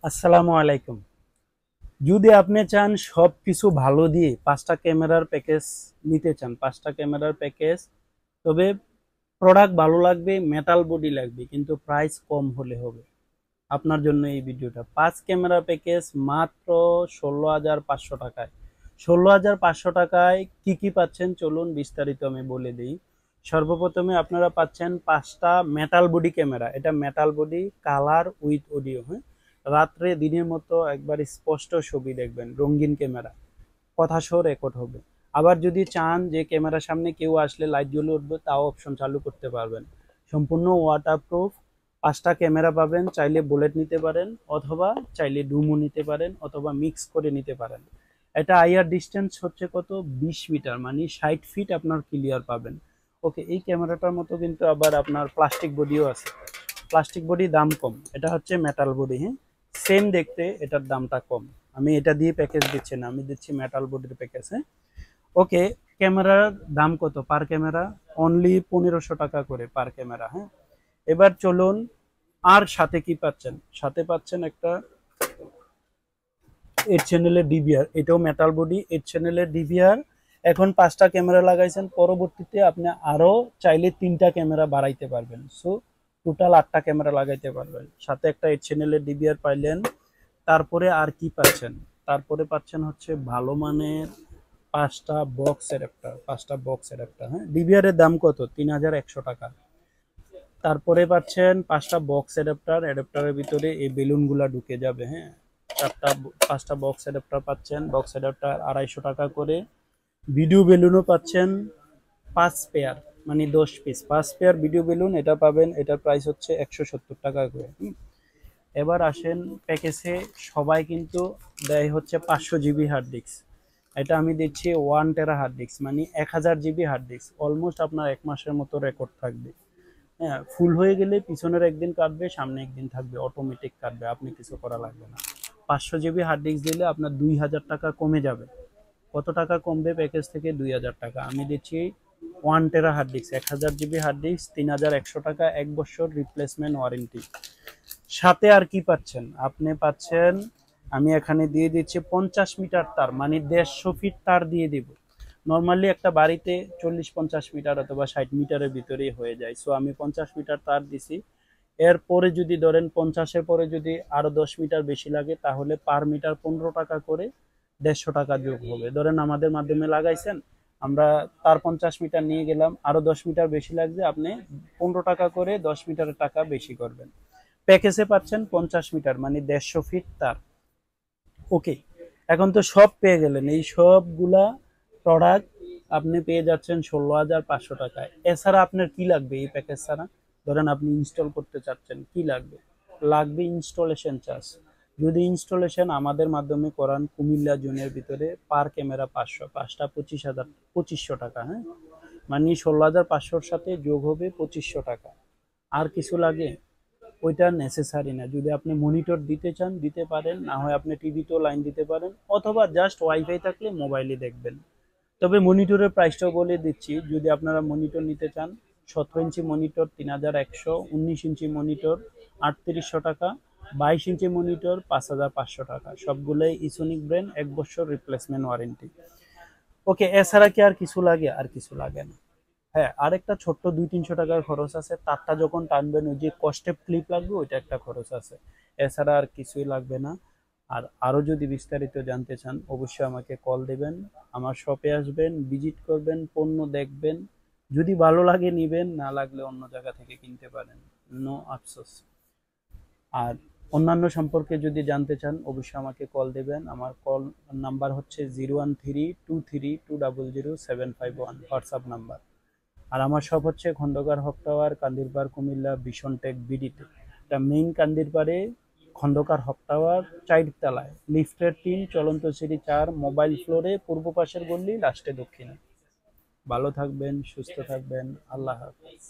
আসসালামু আলাইকুম। যদি আপনি চান সবকিছু ভালো দিয়ে ৫টা ক্যামেরার প্যাকেজ নিতে চান, ৫টা ক্যামেরার প্যাকেজ, তবে প্রোডাক্ট ভালো লাগবে, মেটাল বডি লাগবে, কিন্তু প্রাইস কম হলে হবে। আপনার জন্য এই ভিডিওটা। ৫ ক্যামেরা প্যাকেজ মাত্র ১৬,৫০০ টাকায়। ১৬,৫০০ টাকায় কি কি পাচ্ছেন চলুন বিস্তারিত আমি বলে দিই। সর্বপ্রথমে আপনারা পাচ্ছেন ৫টা মেটাল বডি ক্যামেরা। এটা metal body, colour with audio. হ্যাঁ, রাত্রে দিনের মতো একবার স্পষ্ট ছবি দেখবেন, রঙিন ক্যামেরা, কথা সহ রেকর্ড হবে। আবার যদি চান যে ক্যামেরার সামনে কেউ আসলে লাইট জ্বলে উঠবে, তাও অপশন চালু করতে পারবেন। সম্পূর্ণ ওয়াটারপ্রুফ ৫টা ক্যামেরা পাবেন। চাইলে বুলেট নিতে পারেন, অথবা চাইলে ডুমো নিতে পারেন, অথবা মিক্স করে নিতে পারেন। এটা আইআর ডিস্টেন্স হচ্ছে কত, ২০ মিটার, মানে ৬০ ফিট আপনার ক্লিয়ার পাবেন। ওকে, এই ক্যামেরাটার মতো কিন্তু আবার আপনার প্লাস্টিক বডিও আছে। প্লাস্টিক বডি দাম কম, এটা হচ্ছে মেটাল বডি। হ্যাঁ, সেম দেখতে, এটার দামটা কম। আমি এটা দিয়ে প্যাকেজ দিচ্ছি না, আমি দিচ্ছি মেটাল বডির প্যাকেজ। হ্যাঁ, ওকে। ক্যামেরার দাম কত পার ক্যামেরা? অনলি ১৫০০ টাকা করে পার ক্যামেরা। হ্যাঁ, এবার চলুন, আর সাথে কি পাচ্ছেন। সাথে পাচ্ছেন একটা 8 চ্যানেলের ডিভিআর, এটাও মেটাল বডি, 8 চ্যানেলের ডিভিআর। এখন ৫টা ক্যামেরা লাগাইছেন, পরবর্তীতে আপনি আরো চাইলে 3টা ক্যামেরা বাড়াইতে পারবেন। সো টোটাল 8টা ক্যামেরা লাগাইতে পারবেন। সাথে একটা 8 চ্যানেলের ডিভিআর পাইলেন। তারপরে আর কি পাচ্ছেন? তারপরে পাচ্ছেন হচ্ছে ভালো মানের 5টা বক্স অ্যাডাপ্টার। হ্যাঁ, ডিভিআর এর দাম কত? ৩,১০০ টাকা। তারপরে পাচ্ছেন 5টা বক্স অ্যাডাপ্টার, অ্যাডাপ্টারের ভিতরে এই বেলুনগুলা ঢুকে যাবে। হ্যাঁ, 5টা বক্স অ্যাডাপ্টার পাচ্ছেন। বক্স অ্যাডাপ্টার ২৫০ টাকা করে। ভিডিও বেলুনও পাচ্ছেন 5 পেয়ার, মানে 10 পিস। 5 পেয়ার ভিডিও বেলুন এটা পাবেন, এটার প্রাইস হচ্ছে ১৭০ টাকা করে। এবার আসেন প্যাকেজে, সবাই কিন্তু দেয় হচ্ছে 500 জিবি হার্ড ডিস্ক। এটা আমি দিচ্ছি 1 টেরা হার্ড ডিস্ক, মানে ১,০০০ জিবি হার্ড ডিস্ক। অলমোস্ট আপনার ১ মাসের মতো রেকর্ড থাকবে। হ্যাঁ, ফুল হয়ে গেলে পিছনের একদিন কাটবে, সামনে একদিন থাকবে, অটোমেটিক কাটবে, আপনি কিছু করা লাগবে না। ৫০০ জিবি হার্ড ডিস্ক দিলে আপনার ২,০০০ টাকা কমে যাবে। কত টাকা কমবে প্যাকেজ থেকে? ২,০০০ টাকা। আমি দিচ্ছি 1 টেরা হার্ড ডিস্ক, ১,০০০ জিবি হার্ড ডিস্ক, ৩,১০০ টাকা, ১ বছর রিপ্লেসমেন্ট ওয়ারেন্টি। সাথে আর কি পাচ্ছেন? আপনি পাচ্ছেন, আমি এখানে দিয়ে দিচ্ছি 50 মিটার তার, মানে ১৫০ ফিট তার দিয়ে দিব। নর্মালি একটা বাড়িতে ৪০-৫০ মিটার অথবা ৬০ মিটারের ভিতরেই হয়ে যায়। সো আমি 50 মিটার তার দিছি। এরপরে যদি ধরেন 50-এর পরে যদি আরো 10 মিটার বেশি লাগে, তাহলে পার মিটার ১৫ টাকা করে ১৫০ টাকা যোগ হবে। ধরেন আমাদের মাধ্যমে লাগাইছেন, আমরা তার 50 মিটার নিয়ে গেলাম, আরো 10 মিটার বেশি লাগবে, আপনি 15 টাকা করে 10 মিটারের টাকা বেশি করবেন। প্যাকেজে পাচ্ছেন 50 মিটার, মানে ১৫০ ফিট তার। ওকে, এখন তো সব পেয়ে গেলেন। এই সবগুলা প্রোডাক্ট আপনি পেয়ে যাচ্ছেন ১৬,৫০০ টাকায়। এছাড়া আপনার কি লাগবে এই প্যাকেজ ছাড়া? ধরেন আপনি ইনস্টল করতে চাচ্ছেন, কি লাগবে? লাগবে ইনস্টলেশন চার্জ। যদি ইনস্টলেশন আমাদের মাধ্যমে করান কুমিল্লা জোনের ভিতরে, পার ক্যামেরা ৫০০, ৫টা ২৫০০ টাকা। হ্যাঁ, মানে ১৬,৫০০-র সাথে যোগ হবে ২৫০০ টাকা। আর কিছু লাগে? ওইটা নেসেসারি না। যদি আপনি মনিটর দিতে চান দিতে পারেন, না হয় আপনি টিভিতেও লাইন দিতে পারেন, অথবা জাস্ট ওয়াইফাই থাকলে মোবাইলে দেখবেন। তবে মনিটরের প্রাইসটাও বলে দিচ্ছি। যদি আপনারা মনিটর নিতে চান, ১৭ ইঞ্চি মনিটর ৩,১০০, ১৯ ইঞ্চি মনিটর ৩৮০০ টাকা, ২২ ইঞ্চি মনিটর ৫,৫০০ টাকা। সবগুলোই ইসোনিক ব্র্যান্ড, ১ বছর রিপ্লেসমেন্ট ওয়ারেন্টি। ওকে, এছাড়া কি আর কিছু লাগে? আর কিছু লাগে না। হ্যাঁ, আরেকটা ছোট্ট ২-৩০০ টাকার খরচ আছে, তারটা যখন টানবেন ওই যে কস্টেপ ক্লিপ লাগবে, ওইটা একটা খরচ আছে। এছাড়া আর কিছুই লাগবে না। আর আরো যদি বিস্তারিত জানতে চান, অবশ্যই আমাকে কল দিবেন, আমার শপে আসবেন, ভিজিট করবেন, পণ্য দেখবেন। যদি ভালো লাগে নিবেন, না লাগলে অন্য জায়গা থেকে কিনতে পারেন। নো আফসোস। আর অন্যান্য সম্পর্কে যদি জানতে চান, অবশ্যই আমাকে কল দেবেন। আমার কল নাম্বার হচ্ছে 01323200751, হোয়াটসঅ্যাপ নাম্বার। আর আমার শপ হচ্ছে খন্দকার হক টাওয়ার, কান্দিরপাড়, কুমিল্লা, ভীষণ টেক বিডিতে। এটা মেইন কান্দিরপাড়ে খন্দকার হক টাওয়ার, ৪ তলায়, লিফটের ৩, চলন্ত সিঁড়ি ৪, মোবাইল ফ্লোরে, পূর্ব পাশের গল্লি, লাস্টে দক্ষিণে। ভালো থাকবেন, সুস্থ থাকবেন, আল্লাহ হাফেজ।